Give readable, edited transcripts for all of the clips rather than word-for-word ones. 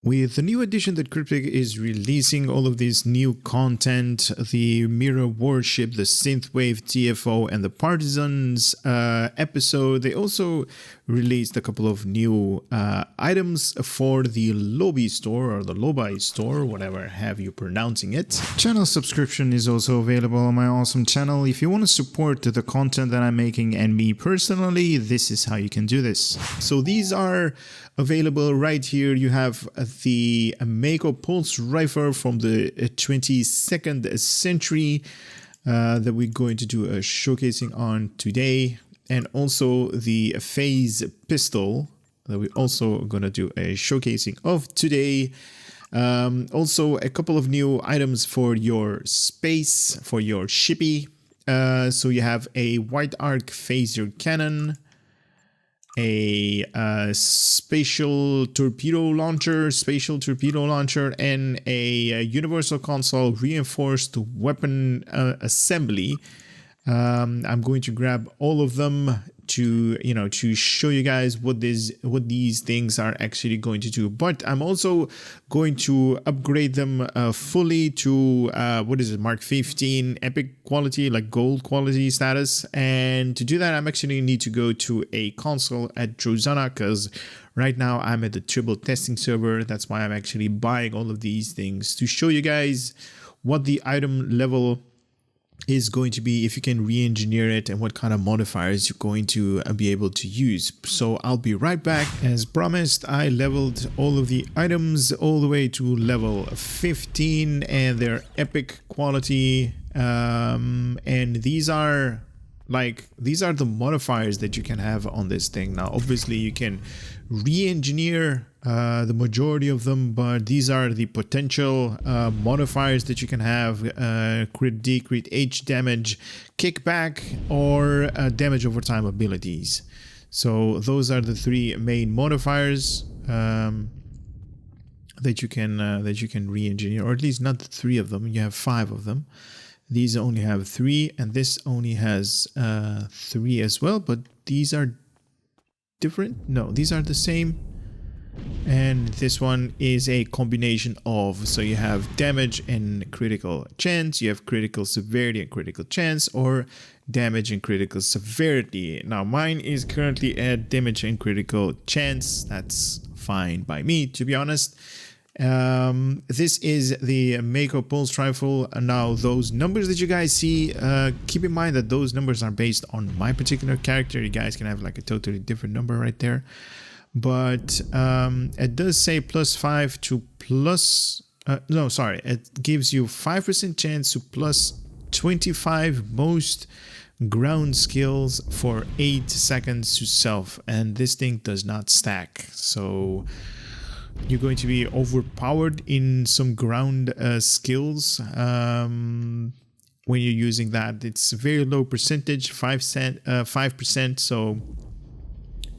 With the new edition that Cryptic is releasing, all of this new content, the Mirror Warship, the Synthwave TFO, and the Partisans episode, they also released a couple of new items for the Lobi store, or the Lobi store, whatever have you pronouncing it. Channel subscription is also available on my awesome channel. If you want to support the content that I'm making and me personally, this is how you can do this. So these are available right here. You have the Mako pulse rifle from the 22nd century that we're going to do a showcasing on today, and also the phase pistol that we're also going to do a showcasing of today. Also a couple of new items for your space, for your shippy. So you have a white arc phaser cannon, a spatial torpedo launcher, and a universal console reinforced weapon assembly. I'm going to grab all of them to show you guys what these things are actually going to do. But I'm also going to upgrade them fully to Mark 15 epic quality, like gold quality status. And to do that, I'm actually need to go to a console at Trozana, because right now I'm at the triple testing server. That's why I'm actually buying all of these things, to show you guys what the item level is going to be, if you can re-engineer it, and what kind of modifiers you're going to be able to use. So I'll be right back. As promised, I leveled all of the items all the way to level 15, and they're epic quality. And these are the modifiers that you can have on this thing. Now obviously you can re-engineer the majority of them, but these are the potential modifiers that you can have: crit D, crit H damage, kickback, or damage over time abilities. So those are the three main modifiers that you can re-engineer, or at least not the three of them. You have 5 of them. These only have 3, and this only has 3 as well, but these are different. No, these are the same. And this one is a combination of, so you have damage and critical chance, you have critical severity and critical chance, or damage and critical severity. Now mine is currently at damage and critical chance. That's fine by me, to be honest. This is the Mako pulse rifle. Now those numbers that you guys see, keep in mind that those numbers are based on my particular character. You guys can have like a totally different number right there, but it does say +5 to plus it gives you 5% chance to plus 25 most ground skills for 8 seconds to self, and this thing does not stack, so you're going to be overpowered in some ground skills when you're using that. It's very low percentage, 5%, so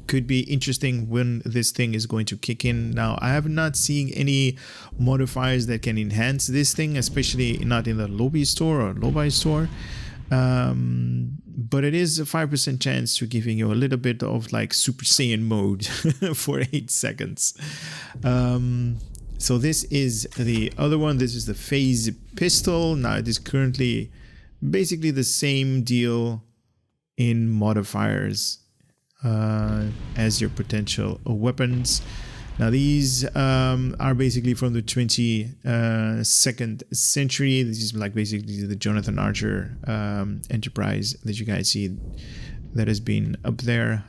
could be interesting when this thing is going to kick in. Now I have not seen any modifiers that can enhance this thing, especially not in the Lobi store or Lobi store. But it is a 5% chance to giving you a little bit of like Super Saiyan mode for 8 seconds. So this is the other one. This is the phase pistol. Now it is currently basically the same deal in modifiers as your potential weapons. Now these are basically from the 22nd century. This is like basically the Jonathan Archer Enterprise that you guys see that has been up there.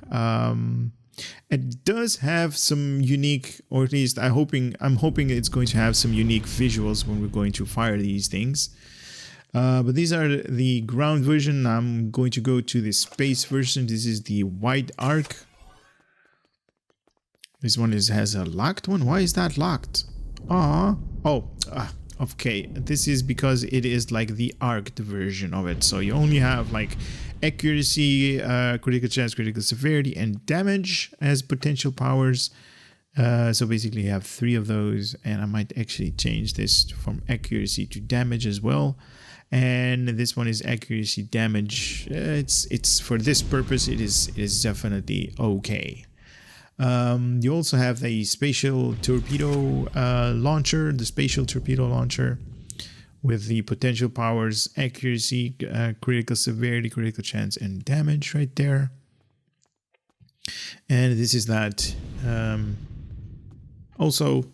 It does have some unique, or at least I'm hoping it's going to have some unique visuals when we're going to fire these things. But these are the ground version. I'm going to go to the space version. This is the white arc. This one has a locked one. Why is that locked? Okay. This is because it is like the arced version of it. So you only have like accuracy, critical chance, critical severity, and damage as potential powers. So basically you have 3 of those, and I might actually change this from accuracy to damage as well. And this one is accuracy, damage. It's for this purpose, it is definitely okay. You also have the spatial torpedo launcher, the spatial torpedo launcher with the potential powers, accuracy, critical severity, critical chance, and damage right there. And this is that. Also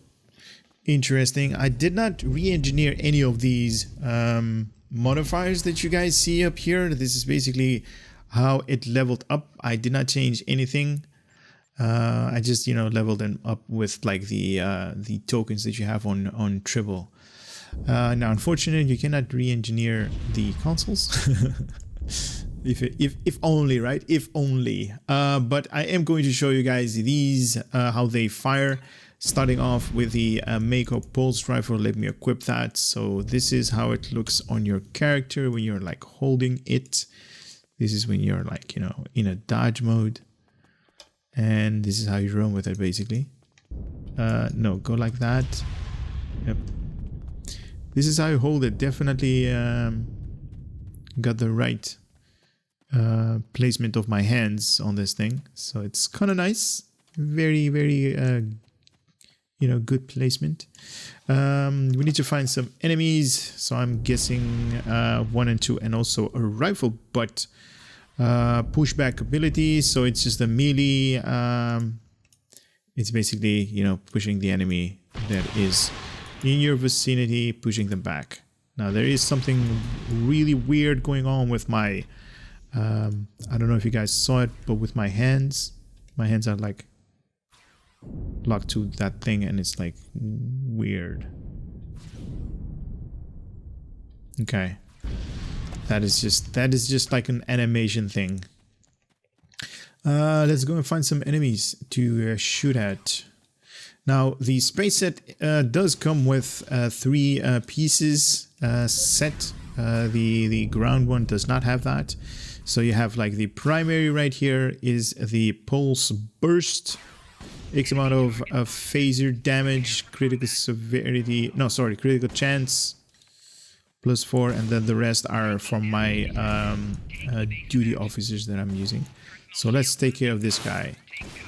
interesting. I did not re-engineer any of these modifiers that you guys see up here. This is basically how it leveled up. I did not change anything. I just, you know, leveled them up with like the tokens that you have on Tribble. Now, unfortunately, you cannot re-engineer the consoles. if only, right? If only. But I am going to show you guys these, how they fire. Starting off with the Mako pulse rifle. Let me equip that. So this is how it looks on your character when you're like holding it. This is when you're like, you know, in a dodge mode. And this is how you run with it basically. No, go like that. Yep. This is how you hold it. Definitely got the right placement of my hands on this thing. So it's kind of nice. Very, very you know, good placement. We need to find some enemies, so I'm guessing 1 and 2, and also a rifle butt pushback ability. So it's just a melee. It's basically, you know, pushing the enemy that is in your vicinity, pushing them back. Now there is something really weird going on with my I don't know if you guys saw it, but with my hands are like locked to that thing, and it's like weird. Okay, that is just like an animation thing. Let's go and find some enemies to shoot at. Now the space set does come with 3 pieces set. The ground one does not have that. So you have like the primary right here is the pulse burst. X amount of phaser damage, critical severity, no, sorry, critical chance, +4, and then the rest are from my duty officers that I'm using. So let's take care of this guy.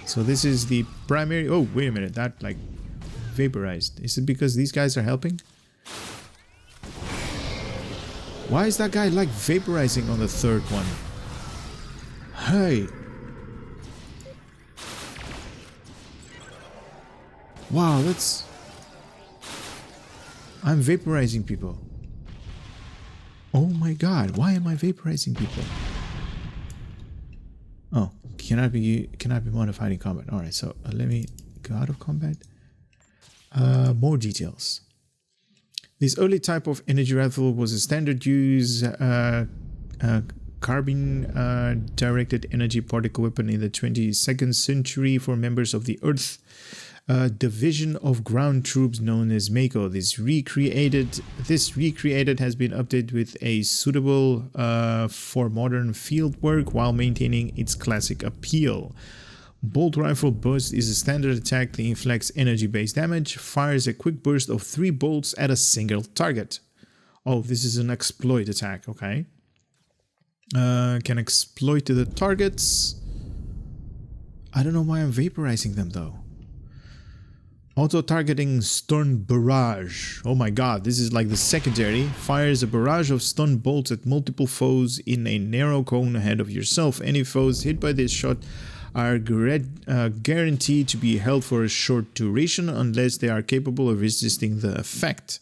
So this is the primary. Oh, wait a minute, that like vaporized. Is it because these guys are helping? Why is that guy like vaporizing on the third one? Hey. Wow, that's... I'm vaporizing people. Oh my god, why am I vaporizing people? Oh, cannot be modified in combat. Alright, so let me go out of combat. More details. This early type of energy rifle was a standard use carbine directed energy particle weapon in the 22nd century for members of the Earth division of ground troops known as Mako. This recreated has been updated with a suitable for modern field work while maintaining its classic appeal. Bolt rifle burst is a standard attack that inflicts energy-based damage, fires a quick burst of 3 bolts at a single target. Oh, this is an exploit attack, okay. Can exploit the targets. I don't know why I'm vaporizing them though. Auto-targeting stun barrage. Oh my god, this is like the secondary. Fires a barrage of stun bolts at multiple foes in a narrow cone ahead of yourself. Any foes hit by this shot are guaranteed to be held for a short duration unless they are capable of resisting the effect.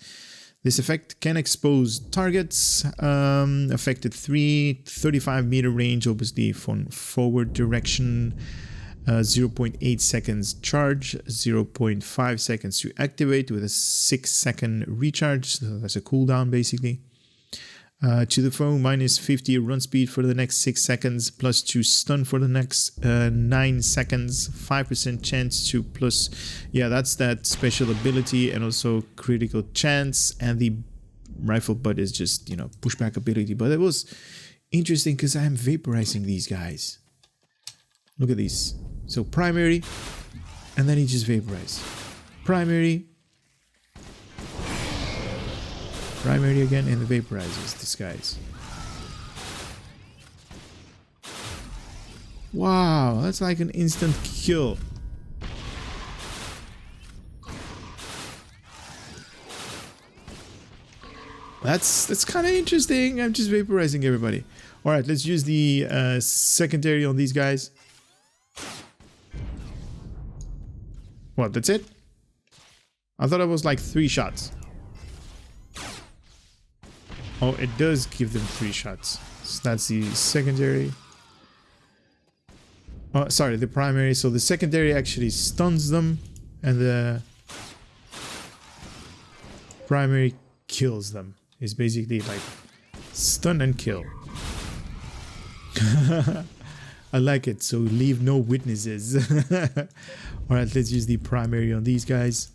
This effect can expose targets. Affected 35 meter range, obviously from forward direction. 0.8 seconds charge, 0.5 seconds to activate with a 6-second recharge. So that's a cooldown basically. To the foe, -50 run speed for the next 6 seconds, +2 stun for the next 9 seconds, 5% chance to plus, yeah, that's that special ability, and also critical chance. And the rifle butt is just, you know, pushback ability. But it was interesting because I am vaporizing these guys. Look at these. So primary, and then he just vaporized. Primary again, and vaporizes these guys. Wow, that's like an instant kill. That's kind of interesting. I'm just vaporizing everybody. All right, let's use the secondary on these guys. What, that's it? I thought it was like 3 shots. Oh, it does give them 3 shots. So that's the secondary. Oh, sorry, the primary. So the secondary actually stuns them, and the primary kills them. It's basically like stun and kill. I like it. So leave no witnesses. All right, let's use the primary on these guys.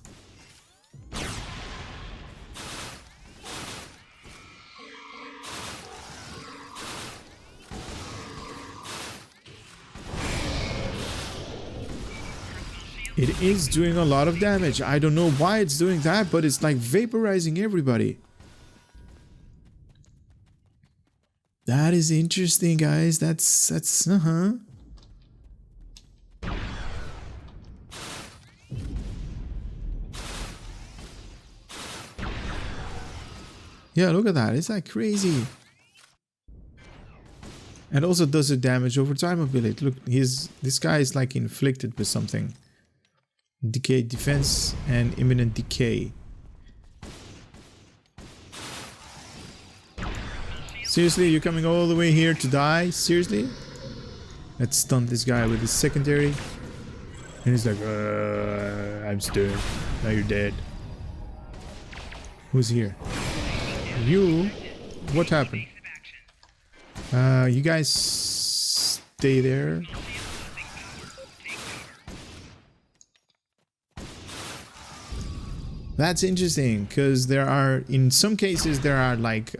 It is doing a lot of damage. I don't know why it's doing that, but it's like vaporizing everybody. That is interesting, guys. That's Yeah, look at that. It's like crazy. And also does a damage over time ability. Look, this guy is like inflicted with something. Decay defense and imminent decay. Seriously, you're coming all the way here to die? Seriously? Let's stun this guy with his secondary. And he's like, I'm stunned. Now you're dead. Who's here? You? What happened? You guys stay there. That's interesting, because there are, in some cases, there are like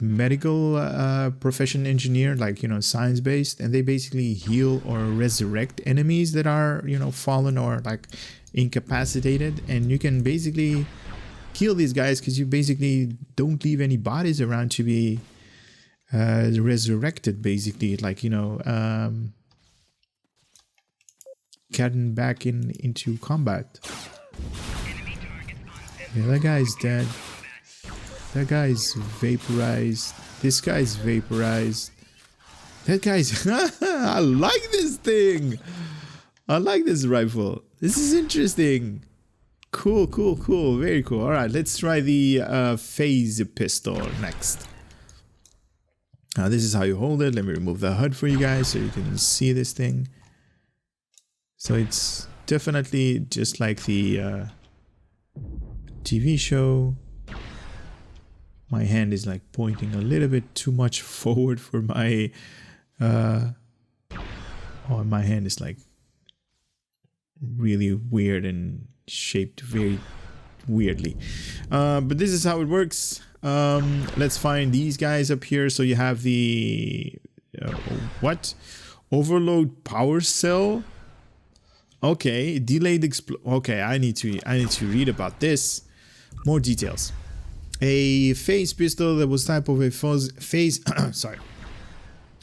medical profession engineer, like, you know, science based, and they basically heal or resurrect enemies that are, you know, fallen or like incapacitated, and you can basically kill these guys because you basically don't leave any bodies around to be resurrected, basically, like, you know, getting back into combat. Yeah, that guy's dead. That guy's vaporized. This guy's vaporized. That guy's... I like this thing! I like this rifle. This is interesting. Cool, cool, cool. Very cool. Alright, let's try the phase pistol next. Now, this is how you hold it. Let me remove the HUD for you guys so you can see this thing. So it's definitely just like the TV show. My hand is like pointing a little bit too much forward for my oh, my hand is like really weird and shaped very weirdly, but this is how it works. Let's find these guys up here. So you have the what? Overload power cell. Okay, delayed okay, I need to read about this. More details. A phase pistol that was type of a phase sorry.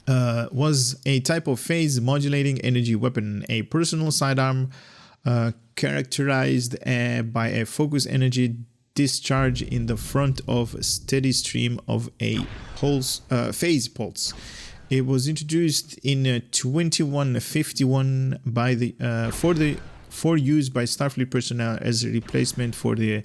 Was a type of phase modulating energy weapon, a personal sidearm characterized by a focused energy discharge in the front of a steady stream of a pulse, phase pulse. It was introduced in 2151 by the for use by Starfleet personnel as a replacement for the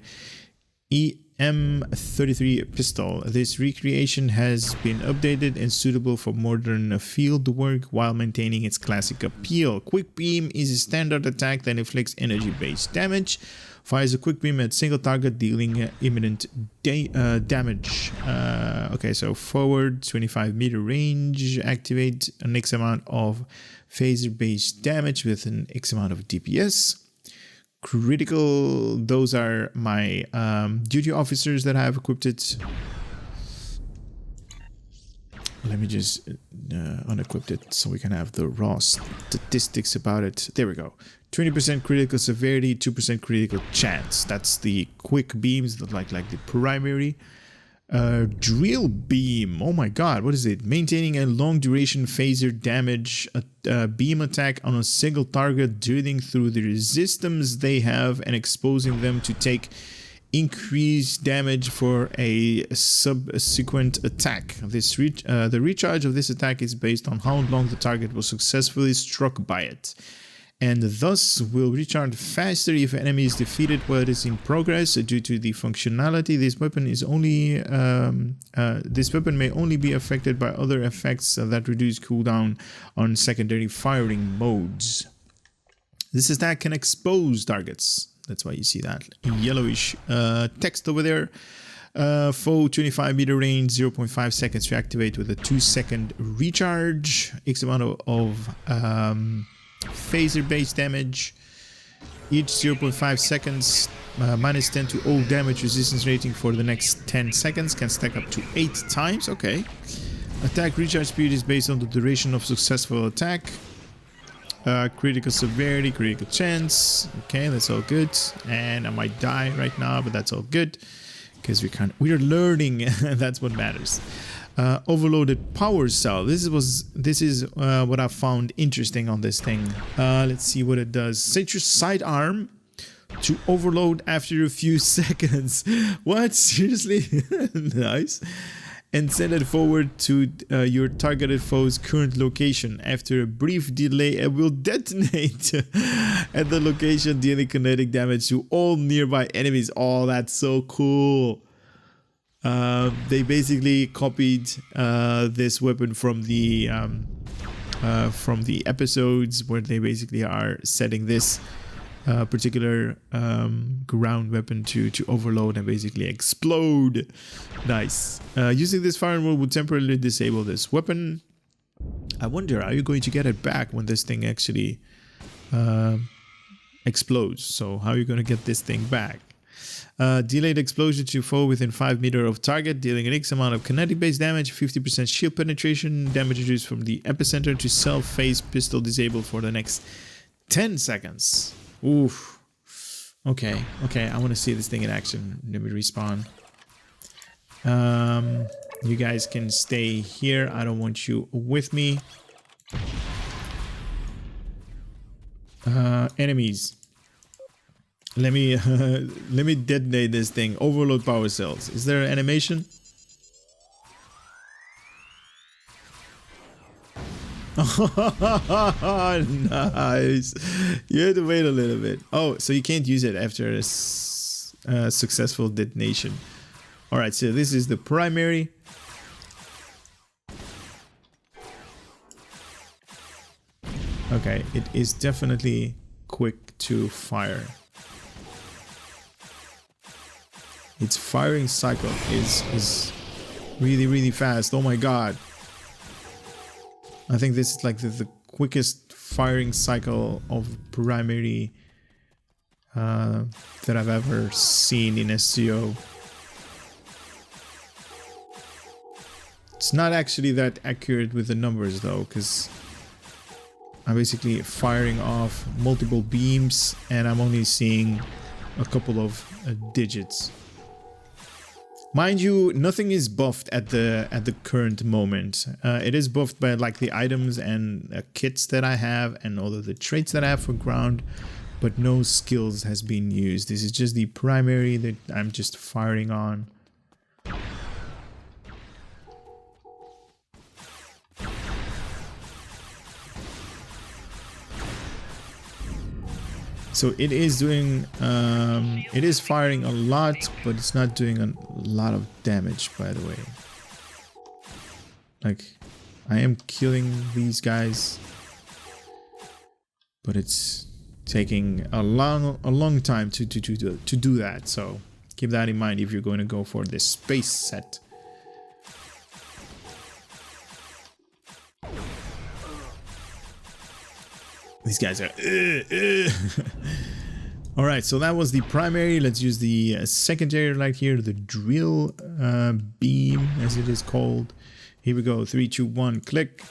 EM33 pistol. This recreation has been updated and suitable for modern field work while maintaining its classic appeal. Quick beam is a standard attack that inflicts energy-based damage. Fires a quick beam at single target, dealing imminent damage. Okay, so forward 25-meter range. Activate an X amount of phaser-based damage with an X amount of DPS. Critical, those are my duty officers that I have equipped it. Let me just unequip it so we can have the raw statistics about it. There we go. 20% critical severity, 2% critical chance. That's the quick beams, that like the primary. Drill beam. Oh my god, what is it? Maintaining a long duration phaser damage, beam attack on a single target, drilling through the resistance they have and exposing them to take increase damage for a subsequent attack. The recharge of this attack is based on how long the target was successfully struck by it, and thus will recharge faster if enemy is defeated while it is in progress. Due to the functionality, this weapon may only be affected by other effects that reduce cooldown on secondary firing modes. This attack can expose targets. That's why you see that yellowish text over there. Foe 25 meter range, 0.5 seconds to activate with a 2-second recharge. X amount of phaser based damage. Each 0.5 seconds, minus 10 to all damage resistance rating for the next 10 seconds. Can stack up to 8 times. Okay. Attack recharge speed is based on the duration of successful attack. Critical severity, critical chance. Okay, that's all good. And I might die right now, but that's all good because we're learning. That's what matters. Overloaded power cell. This is what I found interesting on this thing. Let's see what it does. Set your sidearm to overload after a few seconds. What? Seriously? Nice. And send it forward to your targeted foe's current location. After a brief delay, it will detonate at the location, dealing kinetic damage to all nearby enemies. Oh, that's so cool. They basically copied this weapon from the episodes where they basically are setting this particular ground weapon to overload and basically explode. Nice. Using this fire mode will temporarily disable this weapon. I wonder, are you going to get it back when this thing actually explodes? So how are you going to get this thing back? Delayed explosion to foe within 5 meters of target, dealing an X amount of kinetic based damage, 50% shield penetration, damage reduced from the epicenter to self-phase pistol disabled for the next 10 seconds. Oof. Okay, I want to see this thing in action. Let me respawn. You guys can stay here. I don't want you with me. Enemies. Let me detonate this thing. Overload power cells. Is there an animation? Nice. You had to wait a little bit. Oh, so you can't use it after a successful detonation. All right, so this is the primary. Okay, it is definitely quick to fire. Its firing cycle is really fast. Oh my god. I think this is like the quickest firing cycle of primary that I've ever seen in SCO. It's not actually that accurate with the numbers though, because I'm basically firing off multiple beams and I'm only seeing a couple of digits. Mind you, nothing is buffed at the current moment. It is buffed by like the items and kits that I have and all of the traits that I have for ground, but no skills has been used. This is just the primary that I'm just firing on. So it is doing, it is firing a lot, but it's not doing a lot of damage, by the way. Like, I am killing these guys, but it's taking a long time to do that. So keep that in mind if you're going to go for this space set. These guys are all right, so that was the primary. Let's use the secondary light here, the drill beam as it is called. Here we go. 3, 2, 1, click.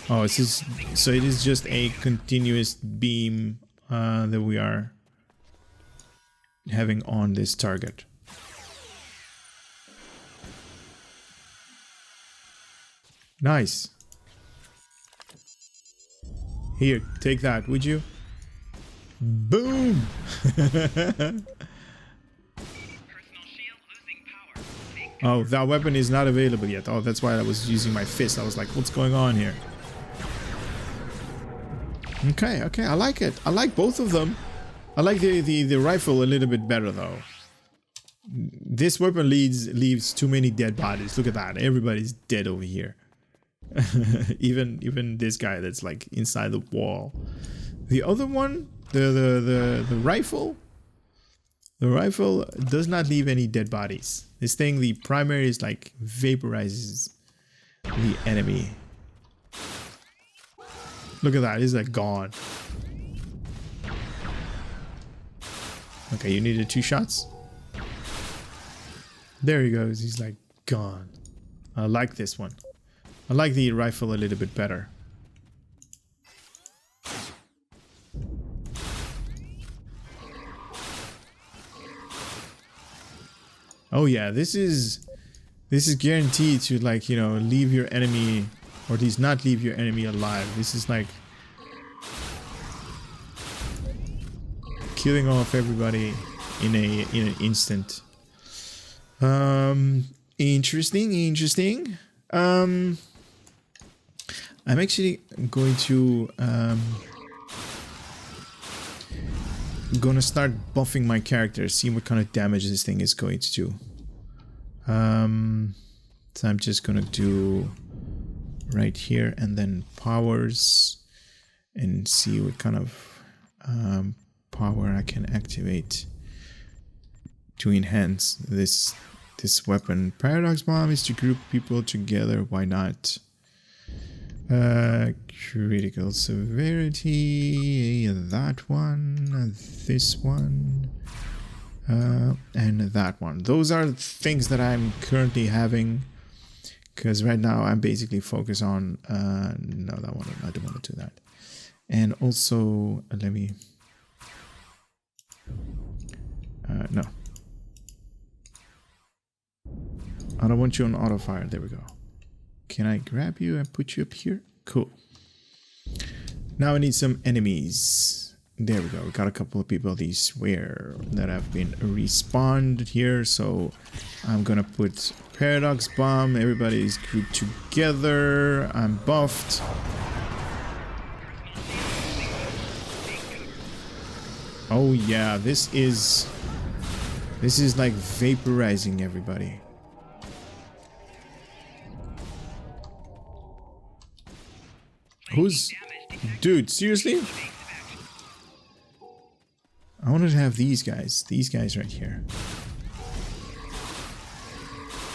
Oh, it is just a continuous beam that we are having on this target. Nice. Here, take that, would you? Boom! Oh, that weapon is not available yet. Oh, that's why I was using my fist. I was like, what's going on here? Okay, okay, I like it. I like both of them. I like the rifle a little bit better though. This weapon leaves too many dead bodies. Look at that. Everybody's dead over here. even this guy that's like inside the wall. The other one, the rifle. The rifle does not leave any dead bodies. This thing, the primary, is like vaporizes the enemy. Look at that, it's like gone. Okay, you needed 2 shots. There he goes, he's like gone. I like this one. I like the rifle a little bit better. Oh yeah, this is guaranteed to, like, you know, leave your enemy, or at least not leave your enemy alive. This is like killing off everybody in an instant. Interesting. I'm actually going to gonna start buffing my character, see what kind of damage this thing is going to do. So I'm just gonna do right here and then powers and see what kind of power I can activate to enhance this weapon. Paradox bomb is to group people together. Why not? Critical severity, that one, this one, and that one. Those are things that I'm currently having, because right now I'm basically focused on no, that one, I don't want to do that. And also let me no, I don't want you on auto fire. There we go. Can I grab you and put you up here? Cool. Now I need some enemies. There we go. We got a couple of people, these swear, that have been respawned here. So I'm gonna put Paradox Bomb. Everybody's grouped together. I'm buffed. Oh yeah, this is like vaporizing everybody. Who's... Dude, seriously? I wanted to have these guys right here.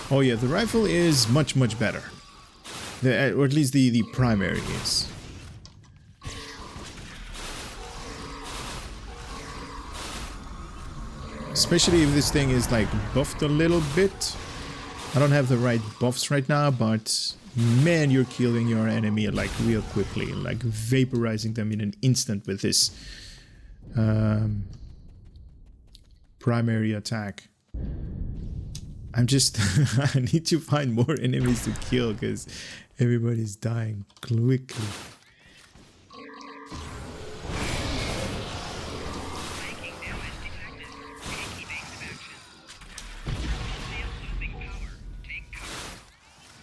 Oh yeah, the rifle is much better. Or at least the primary is. Especially if this thing is like buffed a little bit. I don't have the right buffs right now, but man, you're killing your enemy like real quickly, like vaporizing them in an instant with this primary attack. I'm just I need to find more enemies to kill because everybody's dying quickly.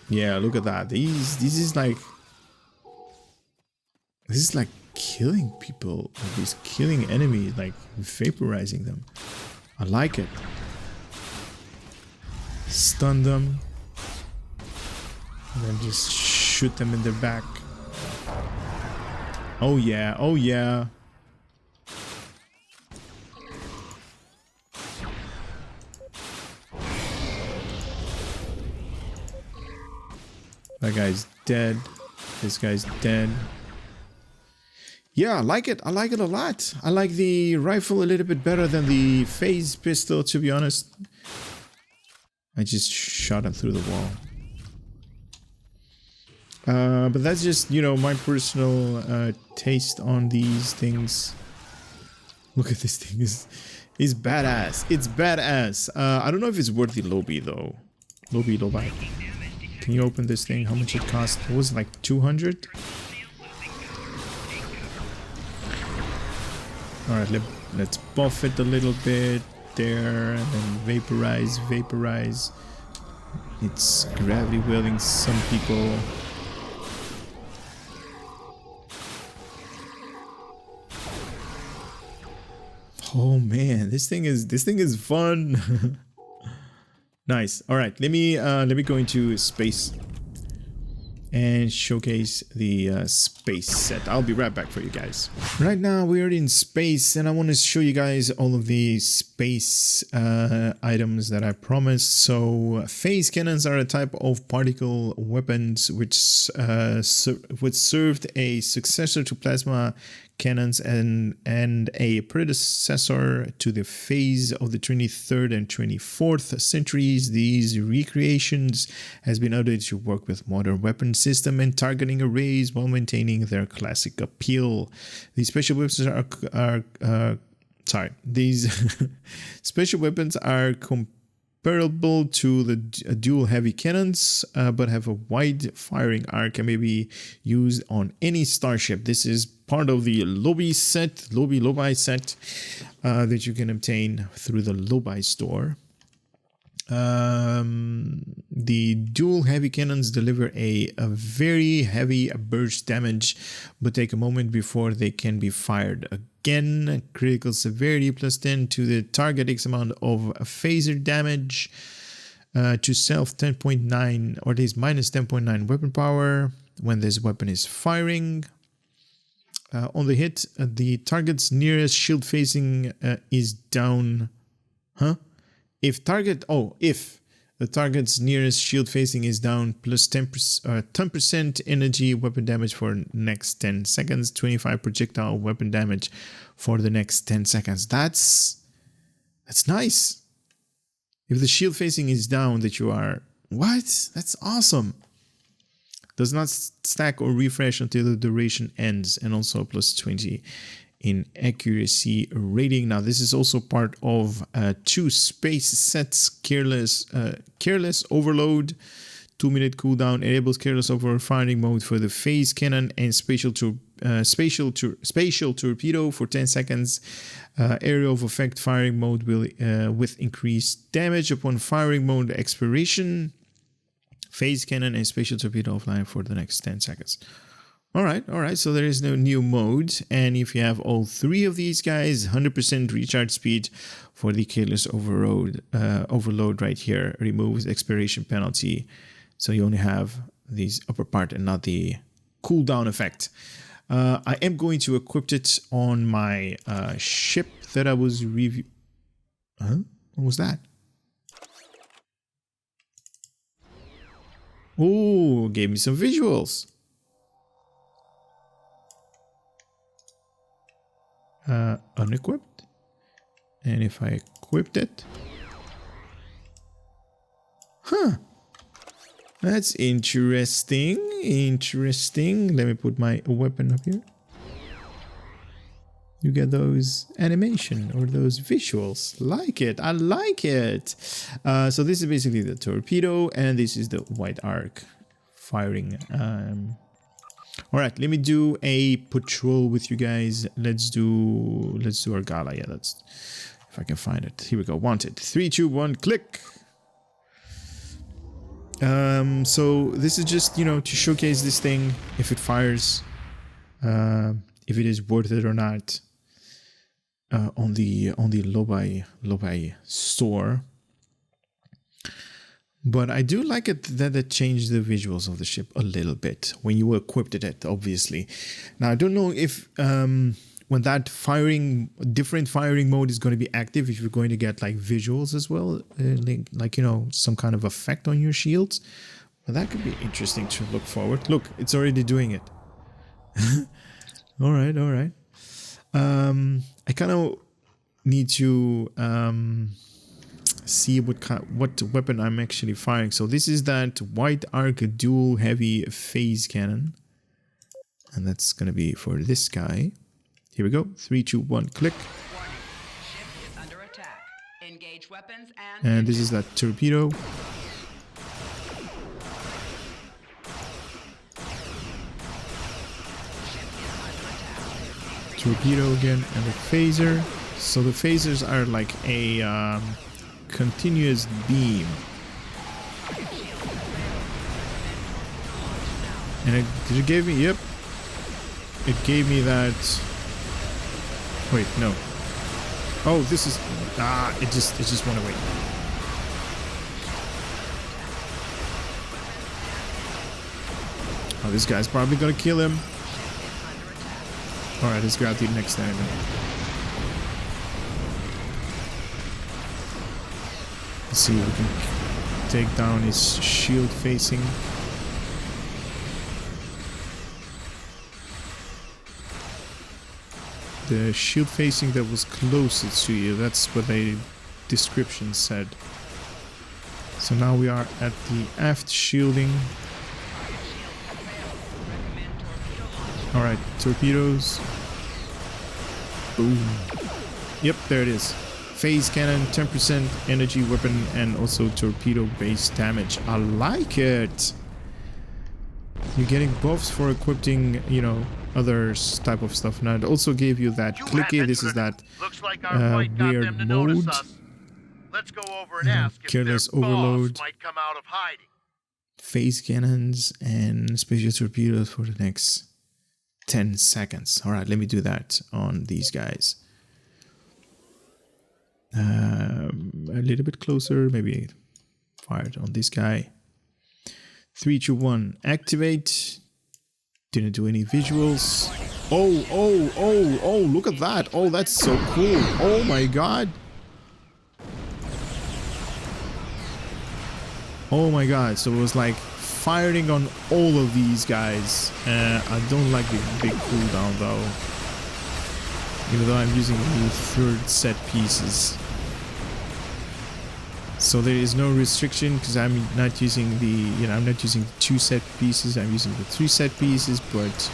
Yeah, look at that. This is like killing people, like this killing enemies, like vaporizing them. I like it. Stun them and then just shoot them in their back. Oh yeah, oh yeah. That guy's dead. This guy's dead. Yeah, I like it. I like it a lot. I like the rifle a little bit better than the phase pistol, to be honest. I just shot him through the wall. But that's just, you know, my personal taste on these things. Look at this thing. It's badass. It's badass. I don't know if it's worth the Lobi, though. Lobi. Can you open this thing? How much it cost? It was like 200? Alright, let's buff it a little bit there, and then vaporize. It's gravity welling some people. Oh man, this thing is fun. Nice. All right, let me go into space and showcase the space set. I'll be right back for you guys. Right now we are in space, and I want to show you guys all of the space items that I promised. So phase cannons are a type of particle weapons which served a successor to plasma cannons and a predecessor to the phase of the 23rd and 24th centuries. These recreations has been updated to work with modern weapon system and targeting arrays while maintaining their classic appeal. These special weapons these special weapons are comparable to the dual heavy cannons, but have a wide firing arc and may be used on any starship. This is part of the Lobi set, Lobi set that you can obtain through the Lobi store. The dual heavy cannons deliver a very heavy burst damage, but take a moment before they can be fired again. Critical severity plus 10 to the target X amount of phaser damage. To self 10.9, or at least minus 10.9 weapon power when this weapon is firing. On the hit, the target's nearest shield facing is down. If the target's nearest shield facing is down, plus 10% energy weapon damage for next 10 seconds, 25 projectile weapon damage for the next 10 seconds. That's nice. If the shield facing is down, that you are... What? That's awesome. Does not stack or refresh until the duration ends, and also plus 20 in accuracy rating. Now this is also part of 2 space sets. Careless Overload, 2-minute cooldown, enables careless over firing mode for the phase cannon and spatial torpedo for 10 seconds. Area of effect firing mode will with increased damage upon firing mode expiration. Phase cannon and spatial torpedo offline for the next 10 seconds. All right. So there is no new mode, and if you have all 3 of these guys, 100% recharge speed for the careless overload right here removes expiration penalty. So you only have these upper part and not the cooldown effect. I am going to equip it on my ship that I was review. What was that? Oh, gave me some visuals. Unequipped. And if I equipped it. That's interesting. Let me put my weapon up here. You get those animation or those visuals. I like it. So this is basically the torpedo, and this is the wide arc firing. All right, let me do a patrol with you guys. Let's do our gala. Yeah, that's, if I can find it. Here we go. Wanted. 3, 2, 1, click. So this is just, to showcase this thing, if it fires, if it is worth it or not, on the Lobi store. But I do like it that it changed the visuals of the ship a little bit when you equipped it, obviously. Now, I don't know if when that different firing mode is going to be active, if you're going to get like visuals as well, like some kind of effect on your shields. Well, that could be interesting to look forward. Look, it's already doing it. All right. I kind of need to see what weapon I'm actually firing. So this is that wide arc dual heavy phase cannon, and that's gonna be for this guy. Here we go. 3, 2, 1, click. Ship is under attack. Engage weapons and this is that torpedo. torpedo again, and the phaser. So the phasers are like a continuous beam. And it gave me, yep. It gave me that. Wait, no. Oh, this is, it just went away. Oh, this guy's probably gonna kill him. Alright, let's grab the next enemy. Let's see if we can take down his shield facing. The shield facing that was closest to you, that's what the description said. So now we are at the aft shielding. Alright, torpedoes. Boom. Yep, there it is. Phase cannon, 10% energy weapon, and also torpedo based damage. I like it. You're getting buffs for equipping, you know, other type of stuff. Now it also gave you that clicky. This is that weird mode. Let's go over and ask if Careless their overload. boss might come out of hiding. Phase cannons and special torpedoes for the next 10 seconds. All right, let me do that on these guys. A little bit closer, maybe fired on this guy. 3, 2, 1, activate. Didn't do any visuals. Oh, look at that. Oh, that's so cool. Oh my god. Oh my god. So it was like firing on all of these guys. I don't like the big cooldown though. Even though I'm using the third set pieces. So there is no restriction because I'm not using the, you know, I'm not using the 2 set pieces. I'm using the 3 set pieces, but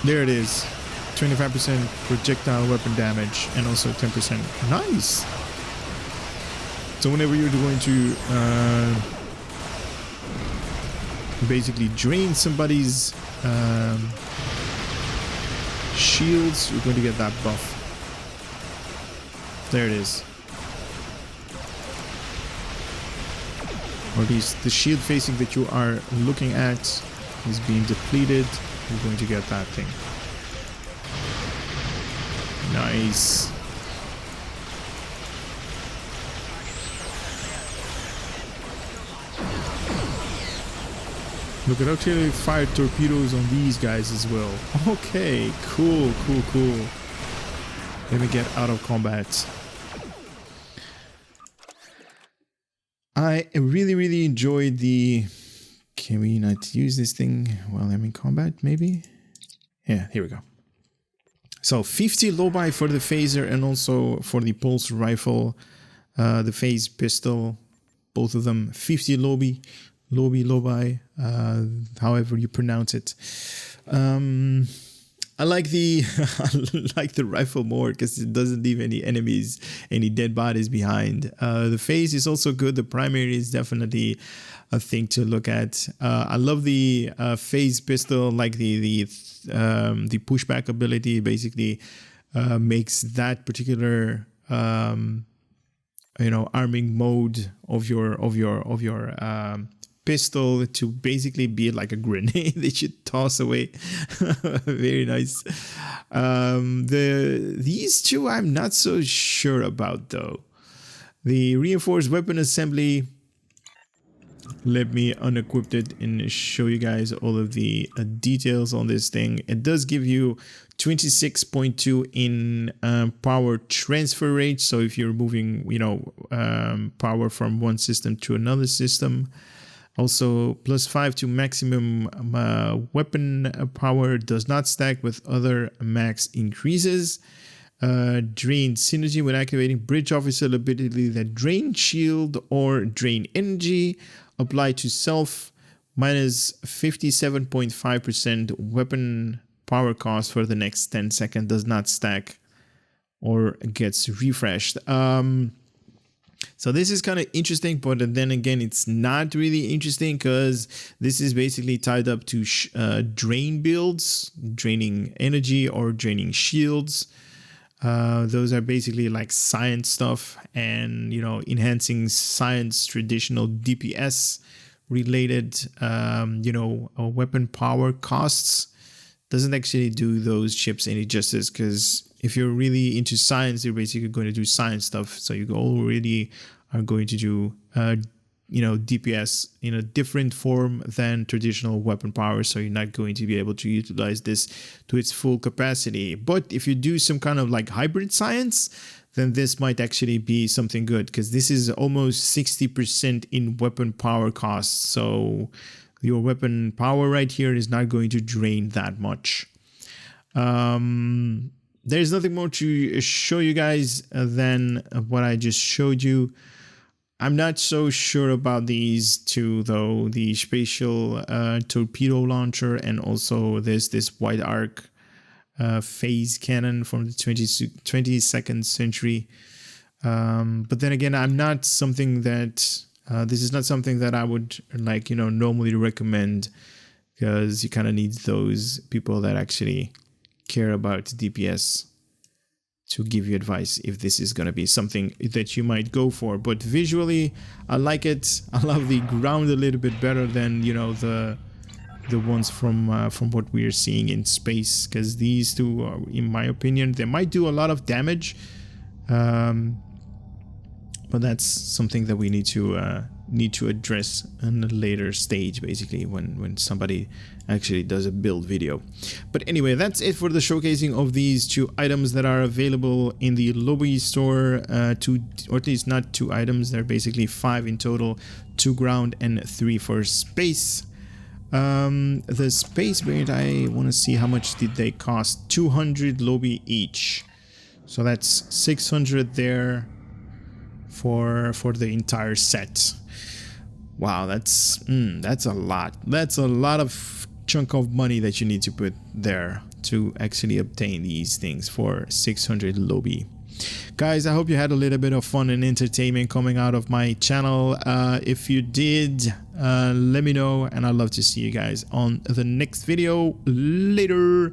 there it is. 25% projectile weapon damage and also 10%. Nice. So whenever you're going to basically drain somebody's shields, you're going to get that buff. There it is. Or at least the shield facing that you are looking at is being depleted. You're going to get that thing. Nice. Look at actually fired torpedoes on these guys as well. Okay, cool. Let me get out of combat. I really enjoyed the... Can we not use this thing while I'm in combat, maybe? Yeah, here we go. So 50 Lobi for the phaser and also for the pulse rifle, the phase pistol, both of them 50 Lobi, however you pronounce it. I like the I like the rifle more because it doesn't leave any enemies, any dead bodies behind. The phase is also good. The primary is definitely a thing to look at. I love the phase pistol, like the pushback ability. Basically, makes that particular arming mode of your pistol to basically be like a grenade that you toss away. Very nice. These two I'm not so sure about though. The reinforced weapon assembly, let me unequip it and show you guys all of the details on this thing. It does give you 26.2 in power transfer rate. So if you're moving, power from one system to another system. Also, +5 to maximum weapon power, does not stack with other max increases. Drain synergy when activating bridge officer ability that drain shield or drain energy. Apply to self, minus 57.5% weapon power cost for the next 10 seconds. Does not stack or gets refreshed. So this is kind of interesting, but then again, it's not really interesting because this is basically tied up to drain builds, draining energy or draining shields. Those are basically like science stuff and, you know, enhancing science traditional DPS related, you know, weapon power costs. Doesn't actually do those chips any justice, because if you're really into science, you're basically going to do science stuff. So you already are going to do, you know, DPS in a different form than traditional weapon power. So you're not going to be able to utilize this to its full capacity. But if you do some kind of like hybrid science, then this might actually be something good, because this is almost 60% in weapon power costs. So your weapon power right here is not going to drain that much. There's nothing more to show you guys than what I just showed you. I'm not so sure about these two though, the spatial torpedo launcher and also this wide arc phase cannon from the 22nd century. But then again, I'm not something that this is not something that I would like, you know, normally recommend, because you kind of need those people that actually care about DPS to give you advice if this is going to be something that you might go for. But visually, I like it. I love the ground a little bit better than, you know, the ones from what we are seeing in space, because these two are, in my opinion, they might do a lot of damage, but that's something that we need to address in a later stage, basically when somebody actually does a build video. But anyway, that's it for the showcasing of these two items that are available in the Lobi store. Two, or at least not two items, they're basically 5 in total, 2 ground and 3 for space. The space variant, I want to see how much did they cost. 200 Lobi each, so that's 600 there for the entire set. Wow, that's a lot. That's a lot of chunk of money that you need to put there to actually obtain these things for 600 Lobi. Guys, I hope you had a little bit of fun and entertainment coming out of my channel. If you did, let me know, and I'd love to see you guys on the next video. Later.